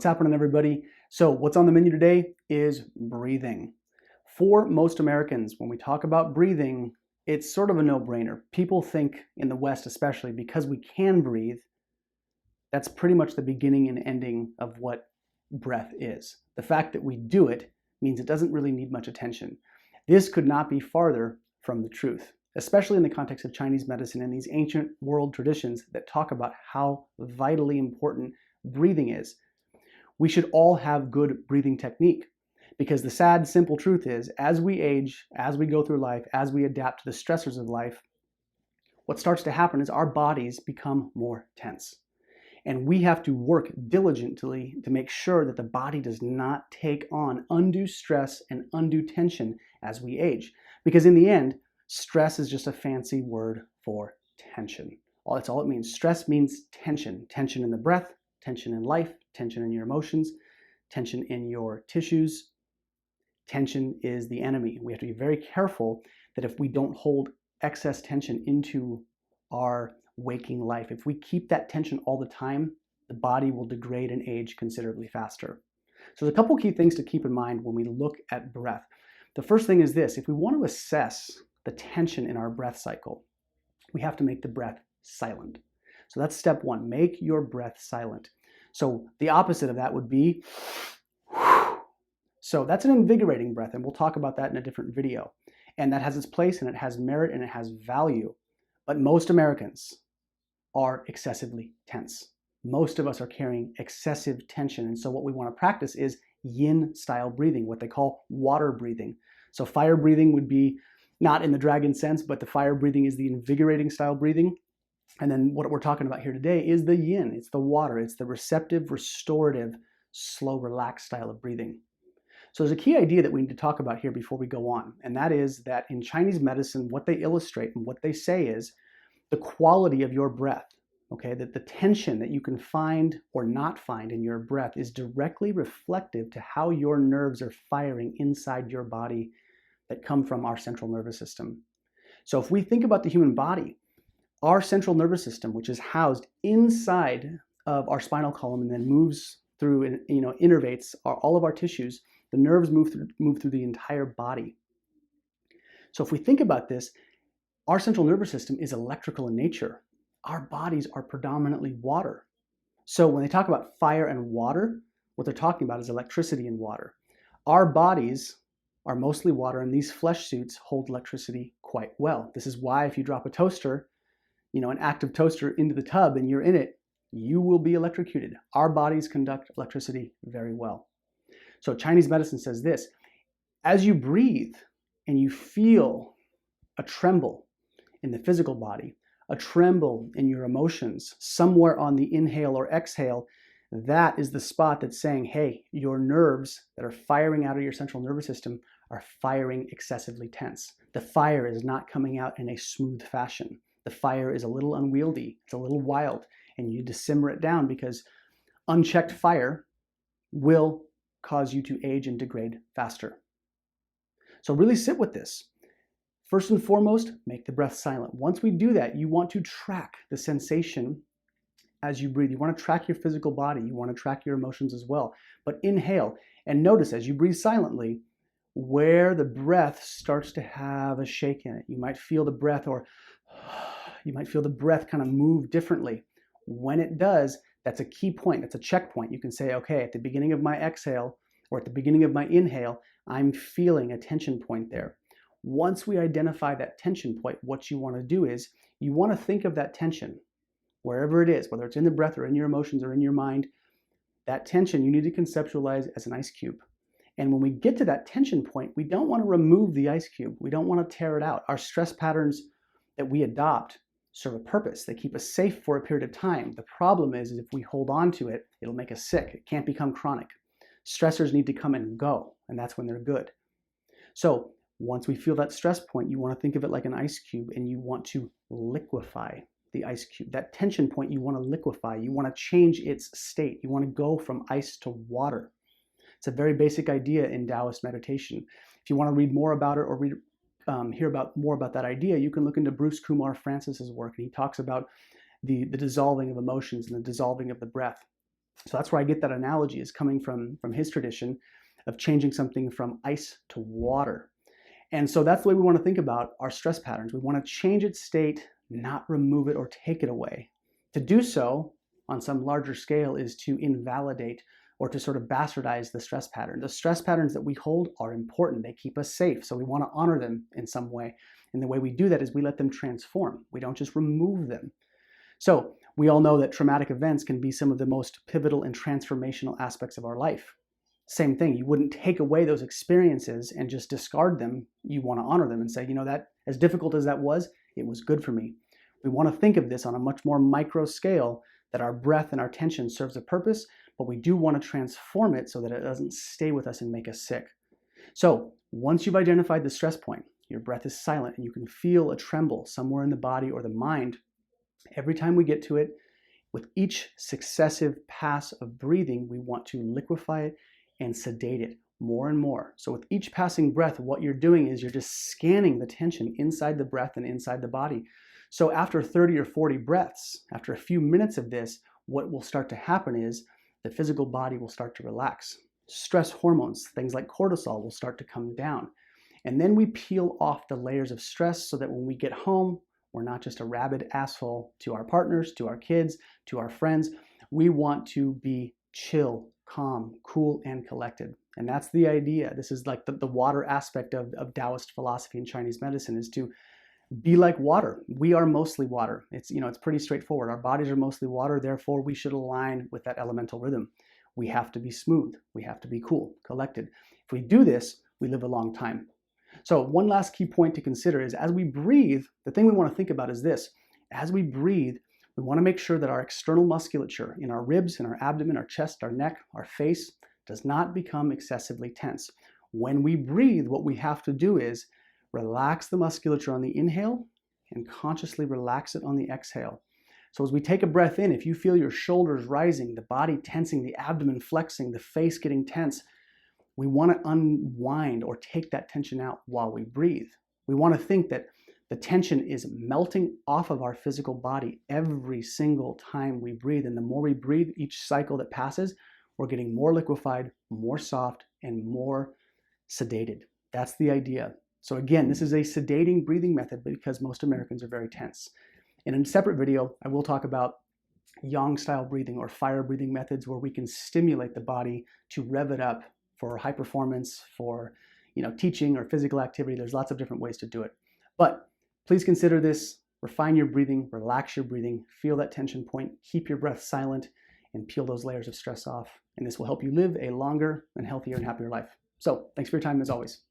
happening, everybody? So what's on the menu today is breathing. For most Americans, when we talk about breathing, it's sort of a no-brainer. People think in the West, especially, because we can breathe, that's pretty much the beginning and ending of what breath is. The fact that we do it means it doesn't really need much attention. This could not be farther from the truth, especially in the context of Chinese medicine and these ancient world traditions that talk about how vitally important breathing is. We should all have good breathing technique, because the sad, simple truth is, as we age, as we go through life, as we adapt to the stressors of life, what starts to happen is our bodies become more tense. And we have to work diligently to make sure that the body does not take on undue stress and undue tension as we age. Because in the end, stress is just a fancy word for tension. That's all it means. Stress means tension. Tension in the breath, tension in life, tension in your emotions, tension in your tissues. Tension is the enemy. We have to be very careful that if we don't hold excess tension into our waking life, if we keep that tension all the time, the body will degrade and age considerably faster. So there's a couple key things to keep in mind when we look at breath. The first thing is this: if we want to assess the tension in our breath cycle, we have to make the breath silent. So that's step one, make your breath silent. So the opposite of that would be so that's an invigorating breath, and we'll talk about that in a different video. And that has its place, and it has merit, and it has value. But most Americans are excessively tense. Most of us are carrying excessive tension. And so what we want to practice is yin style breathing, what they call water breathing. So fire breathing would be not in the dragon sense, but the fire breathing is the invigorating style breathing. And then what we're talking about here today is the yin. It's the water. It's the receptive, restorative, slow, relaxed style of breathing. So there's a key idea that we need to talk about here before we go on. And that is that in Chinese medicine, what they illustrate and what they say is the quality of your breath, okay, that the tension that you can find or not find in your breath is directly reflective to how your nerves are firing inside your body that come from our central nervous system. So if we think about the human body, our central nervous system, which is housed inside of our spinal column and then moves through and innervates all of our tissues, the nerves move through the entire body. So if we think about this, our central nervous system is electrical in nature. Our bodies are predominantly water. So when they talk about fire and water, what they're talking about is electricity and water. Our bodies are mostly water, and these flesh suits hold electricity quite well. This is why if you drop a toaster, an active toaster into the tub and you're in it, you will be electrocuted. Our bodies conduct electricity very well. So Chinese medicine says this: as you breathe and you feel a tremble in the physical body, a tremble in your emotions, somewhere on the inhale or exhale, that is the spot that's saying, hey, your nerves that are firing out of your central nervous system are firing excessively tense. The fire is not coming out in a smooth fashion. The fire is a little unwieldy, it's a little wild, and you need to simmer it down, because unchecked fire will cause you to age and degrade faster. So really sit with this. First and foremost, make the breath silent. Once we do that, you want to track the sensation as you breathe. You want to track your physical body. You want to track your emotions as well. But inhale and notice as you breathe silently where the breath starts to have a shake in it. You might feel the breath, or you might feel the breath kind of move differently. When it does, that's a key point. That's a checkpoint. You can say, okay, at the beginning of my exhale or at the beginning of my inhale, I'm feeling a tension point there. Once we identify that tension point, what you want to do is you want to think of that tension, wherever it is, whether it's in the breath or in your emotions or in your mind. That tension you need to conceptualize as an ice cube. And when we get to that tension point, we don't want to remove the ice cube. We don't want to tear it out. Our stress patterns that we adopt serve a purpose. They keep us safe for a period of time. The problem is if we hold on to it, it'll make us sick. It can't become chronic. Stressors need to come and go, and that's when they're good. So once we feel that stress point, you want to think of it like an ice cube, and you want to liquefy the ice cube. That tension point you want to liquefy. You want to change its state. You want to go from ice to water. It's a very basic idea in Taoist meditation. If you want to read more about it or hear more about that idea, you can look into Bruce Kumar Frantzis's work, and he talks about the dissolving of emotions and the dissolving of the breath. So that's where I get that analogy, is coming from his tradition of changing something from ice to water. And so that's the way we want to think about our stress patterns. We want to change its state, not remove it or take it away. To do so on some larger scale is to invalidate or to sort of bastardize the stress pattern. The stress patterns that we hold are important. They keep us safe, so we want to honor them in some way. And the way we do that is we let them transform. We don't just remove them. So we all know that traumatic events can be some of the most pivotal and transformational aspects of our life. Same thing, you wouldn't take away those experiences and just discard them. You want to honor them and say, that as difficult as that was, it was good for me. We want to think of this on a much more micro scale, that our breath and our tension serves a purpose, but we do want to transform it so that it doesn't stay with us and make us sick. So once you've identified the stress point, your breath is silent and you can feel a tremble somewhere in the body or the mind. Every time we get to it, with each successive pass of breathing, we want to liquefy it and sedate it more and more. So with each passing breath, what you're doing is you're just scanning the tension inside the breath and inside the body. So after 30 or 40 breaths, after a few minutes of this, what will start to happen is the physical body will start to relax. Stress hormones, things like cortisol, will start to come down. And then we peel off the layers of stress so that when we get home, we're not just a rabid asshole to our partners, to our kids, to our friends. We want to be chill, calm, cool, and collected. And that's the idea. This is like the water aspect of Daoist philosophy and Chinese medicine, is to be like water. We are mostly water. It's pretty straightforward. Our bodies are mostly water, therefore we should align with that elemental rhythm. We have to be smooth. We have to be cool, collected. If we do this, we live a long time. So one last key point to consider is, as we breathe, the thing we want to think about is this. As we breathe, we want to make sure that our external musculature in our ribs, in our abdomen, our chest, our neck, our face does not become excessively tense. When we breathe, what we have to do is relax the musculature on the inhale and consciously relax it on the exhale. So as we take a breath in, if you feel your shoulders rising, the body tensing, the abdomen flexing, the face getting tense, we want to unwind or take that tension out while we breathe. We want to think that the tension is melting off of our physical body every single time we breathe. And the more we breathe, each cycle that passes, we're getting more liquefied, more soft, and more sedated. That's the idea. So again, this is a sedating breathing method because most Americans are very tense. In a separate video, I will talk about yang style breathing or fire breathing methods, where we can stimulate the body to rev it up for high performance, for teaching or physical activity. There's lots of different ways to do it. But please consider this, refine your breathing, relax your breathing, feel that tension point, keep your breath silent, and peel those layers of stress off. And this will help you live a longer and healthier and happier life. So thanks for your time as always.